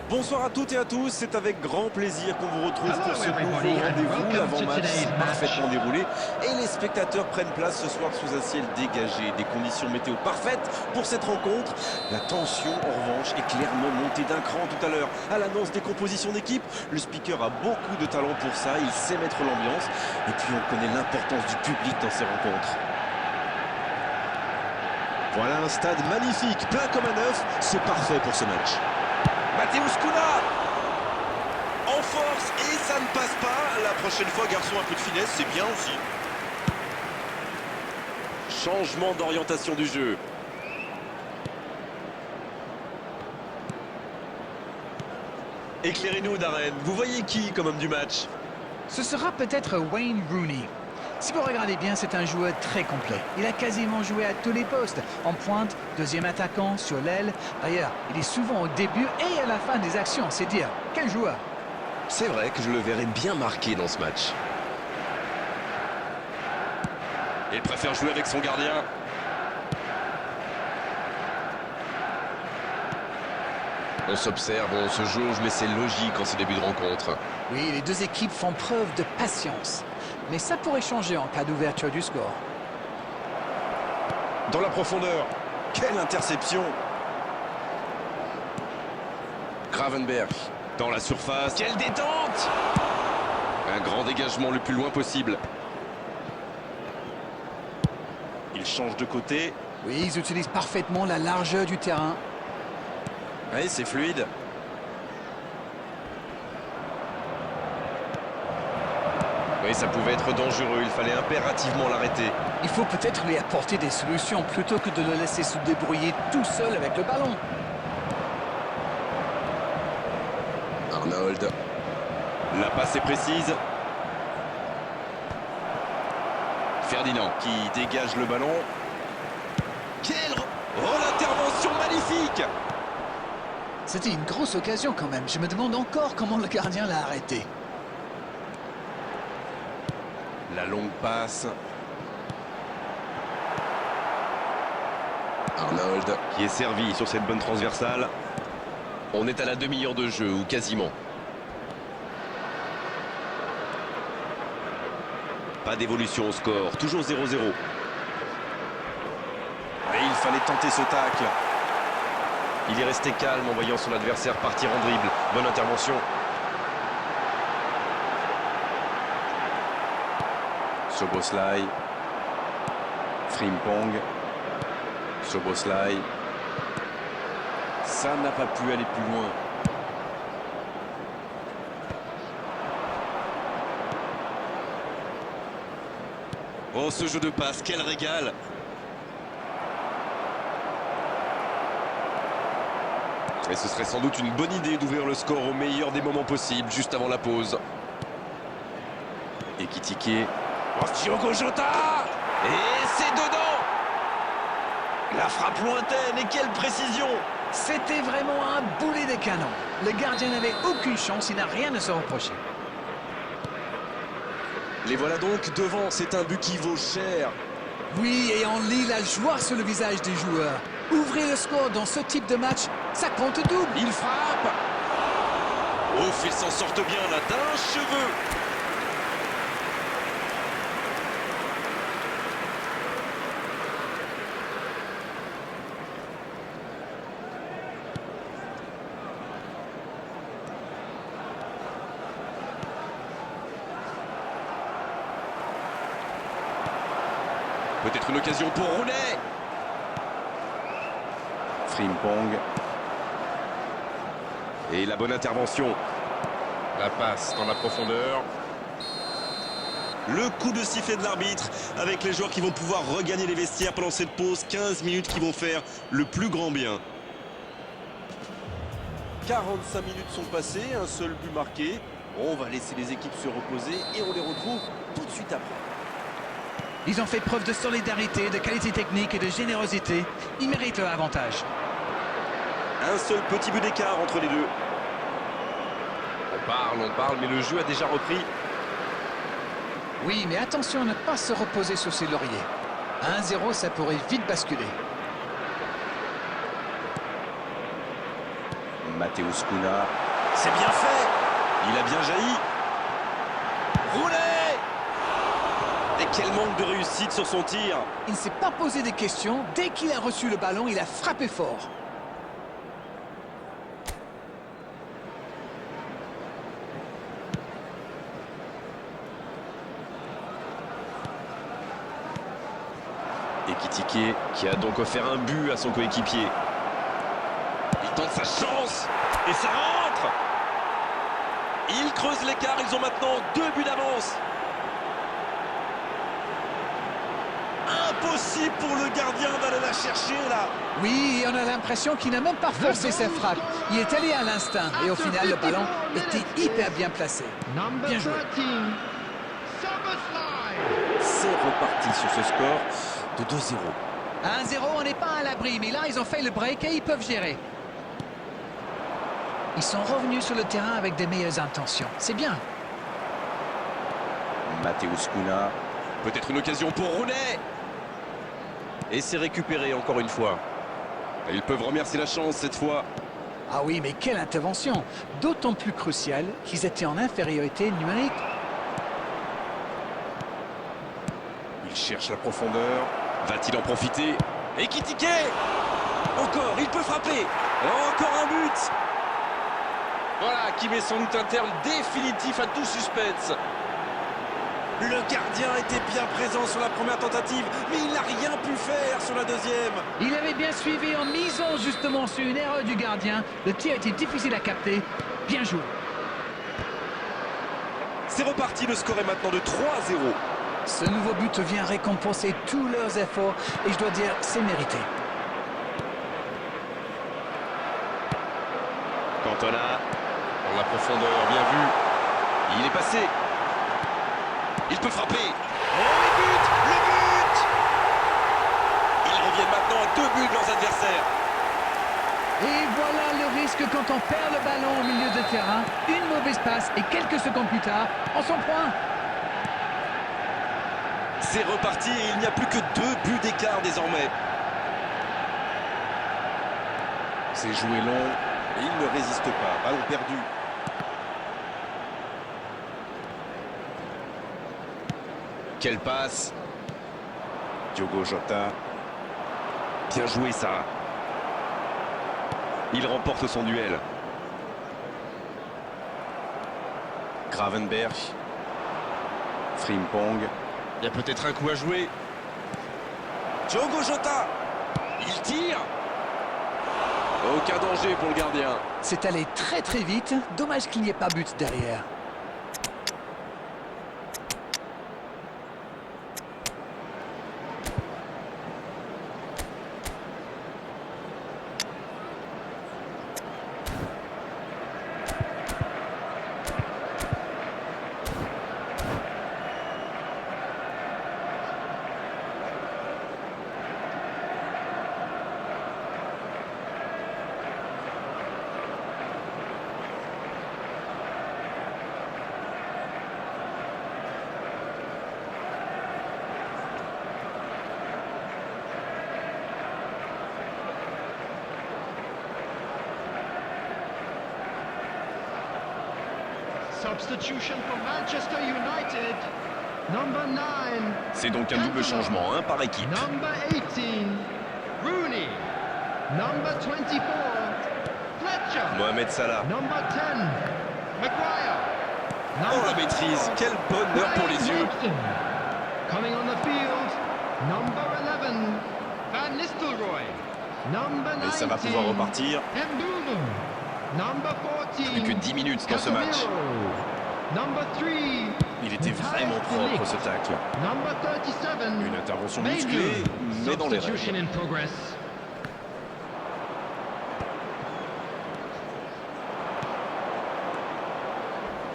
Bonsoir à toutes et à tous, c'est avec grand plaisir qu'on vous retrouve pour ce nouveau rendez-vous. L'avant-match s'est parfaitement déroulé et les spectateurs prennent place ce soir sous un ciel dégagé. Des conditions météo parfaites pour cette rencontre. La tension, en revanche, est clairement montée d'un cran tout à l'heure. À l'annonce des compositions d'équipe, le speaker a beaucoup de talent pour ça, il sait mettre l'ambiance. Et puis on connaît l'importance du public dans ces rencontres. Voilà un stade magnifique, plein comme un œuf, c'est parfait pour ce match. Mateusz Cunha en force et ça ne passe pas. La prochaine fois, garçon, un peu de finesse, c'est bien aussi. Changement d'orientation du jeu. Éclairez-nous, Darren. Vous voyez qui comme homme du match? Ce sera peut-être Wayne Rooney. Si vous regardez bien, c'est un joueur très complet. Il a quasiment joué à tous les postes. En pointe, deuxième attaquant, sur l'aile. D'ailleurs, il est souvent au début et à la fin des actions. C'est dire, quel joueur! C'est vrai que je le verrai bien marqué dans ce match. Il préfère jouer avec son gardien. On s'observe, on se jauge, mais c'est logique en ce début de rencontre. Oui, les deux équipes font preuve de patience. Mais ça pourrait changer en cas d'ouverture du score. Dans la profondeur. Quelle interception! Gravenberch. Dans la surface. Quelle détente! Un grand dégagement le plus loin possible. Il change de côté. Oui, ils utilisent parfaitement la largeur du terrain. Oui, c'est fluide. Oui, ça pouvait être dangereux, il fallait impérativement l'arrêter. Il faut peut-être lui apporter des solutions plutôt que de le laisser se débrouiller tout seul avec le ballon. Arnold. La passe est précise. Ferdinand qui dégage le ballon. Oh, l'intervention magnifique! C'était une grosse occasion quand même. Je me demande encore comment le gardien l'a arrêté. La longue passe. Arnold qui est servi sur cette bonne transversale. On est à la demi-heure de jeu, ou quasiment. Pas d'évolution au score, toujours 0-0. Et il fallait tenter ce tacle. Il est resté calme en voyant son adversaire partir en dribble. Bonne intervention. Szoboszlai. Frimpong. Szoboszlai. Ça n'a pas pu aller plus loin. Oh, ce jeu de passe, quel régal! Et ce serait sans doute une bonne idée d'ouvrir le score au meilleur des moments possibles, juste avant la pause. Ekitike. Oh, Diogo Jota! Et c'est dedans! La frappe lointaine, et quelle précision! C'était vraiment un boulet de canon. Le gardien n'avait aucune chance, il n'a rien à se reprocher. Les voilà donc devant, c'est un but qui vaut cher. Oui, et on lit la joie sur le visage des joueurs. Ouvrir le score dans ce type de match, ça compte double. Il frappe! Ouf, il s'en sortent bien là, d'un cheveu! Peut-être une occasion pour Rooney. Frimpong. Et la bonne intervention. La passe dans la profondeur. Le coup de sifflet de l'arbitre avec les joueurs qui vont pouvoir regagner les vestiaires pendant cette pause. 15 minutes qui vont faire le plus grand bien. 45 minutes sont passées, un seul but marqué. On va laisser les équipes se reposer et on les retrouve tout de suite après. Ils ont fait preuve de solidarité, de qualité technique et de générosité. Ils méritent leur avantage. Un seul petit but d'écart entre les deux. On parle, mais le jeu a déjà repris. Oui, mais attention à ne pas se reposer sur ses lauriers. 1-0, ça pourrait vite basculer. Mateusz Kuna. C'est bien fait. Il a bien jailli. Roulé. Et quel manque de réussite sur son tir. Il ne s'est pas posé des questions. Dès qu'il a reçu le ballon, il a frappé fort. Ekitike qui a donc offert un but à son coéquipier. Il tente sa chance et ça rentre. Il creuse l'écart, ils ont maintenant 2 buts d'avance. Impossible pour le gardien d'aller la chercher là. Oui, on a l'impression qu'il n'a même pas forcé sa frappe. Il est allé à l'instinct et au final, le ballon était hyper bien placé. Bien joué. C'est reparti sur ce score de 2-0. À 1-0, on n'est pas à l'abri, mais là, ils ont fait le break et ils peuvent gérer. Ils sont revenus sur le terrain avec des meilleures intentions. C'est bien. Mateusz Kuna. Peut-être une occasion pour Rooney. Et c'est récupéré encore une fois. Et ils peuvent remercier la chance cette fois. Ah oui, mais quelle intervention! D'autant plus cruciale qu'ils étaient en infériorité numérique. Il cherche la profondeur. Va-t-il en profiter? Ekitike. Encore, il peut frapper. Encore un but. Voilà, qui met sans doute un terme définitif à tout suspense. Le gardien était bien présent sur la première tentative, mais il n'a rien pu faire sur la deuxième. Il avait bien suivi en misant justement sur une erreur du gardien. Le tir était difficile à capter. Bien joué. C'est reparti, le score est maintenant de 3-0. Ce nouveau but vient récompenser tous leurs efforts et je dois dire, c'est mérité. Cantona, dans la profondeur, bien vu. Il est passé. Il peut frapper. Oh, le but! Le but! Ils reviennent maintenant à 2 buts de leurs adversaires. Et voilà le risque quand on perd le ballon au milieu de terrain. Une mauvaise passe et quelques secondes plus tard, en son point. C'est reparti et il n'y a plus que 2 buts d'écart désormais. C'est joué long et il ne résiste pas. Ballon perdu. Quelle passe. Diogo Jota. Bien joué ça. Il remporte son duel. Gravenberch. Frimpong. Il y a peut-être un coup à jouer. Diogo Jota. Il tire. Aucun danger pour le gardien. C'est allé très très vite. Dommage qu'il n'y ait pas but derrière. Substitution for Manchester United. Number 9. C'est donc un double changement, un par équipe. Number 18. Rooney. Number 24. Fletcher. Mohamed Salah. Number 10. Maguire. Oh la maîtrise, quel bonheur pour les yeux. Coming on the field. Number 11. Van Nistelrooy. Number 19. Et ça va pouvoir repartir. Mbeumo. Number 14. Plus que 10 minutes dans ce match. Number 3. Il était vraiment propre ce tacle. Number 37. Une intervention musclée, mais dans les Substitution règles. in progress.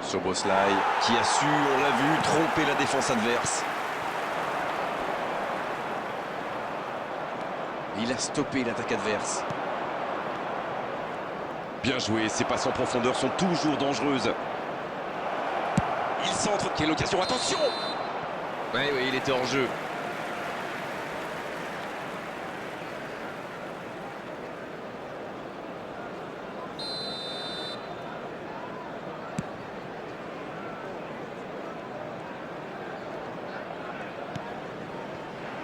Szoboszlai, qui a su, on l'a vu, tromper la défense adverse. Il a stoppé l'attaque adverse. Bien joué, ses passes en profondeur sont toujours dangereuses. Il centre, quelle occasion, attention! Oui, il était hors jeu.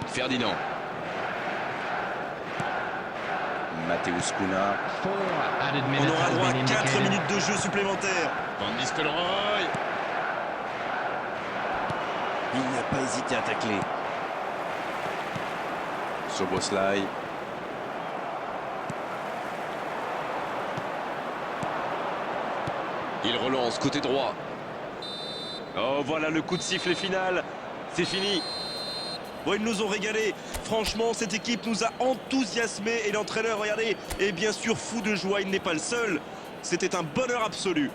Ferdinand. Mateusz Cunha. On aura droit à 4 minutes de jeu supplémentaires. Van Nistelrooy. Il n'a pas hésité à tacler. Szoboszlai. Il relance côté droit. Oh, voilà le coup de sifflet final. C'est fini. Bon, ils nous ont régalé. Franchement, cette équipe nous a enthousiasmés. Et l'entraîneur, regardez, est bien sûr fou de joie. Il n'est pas le seul. C'était un bonheur absolu.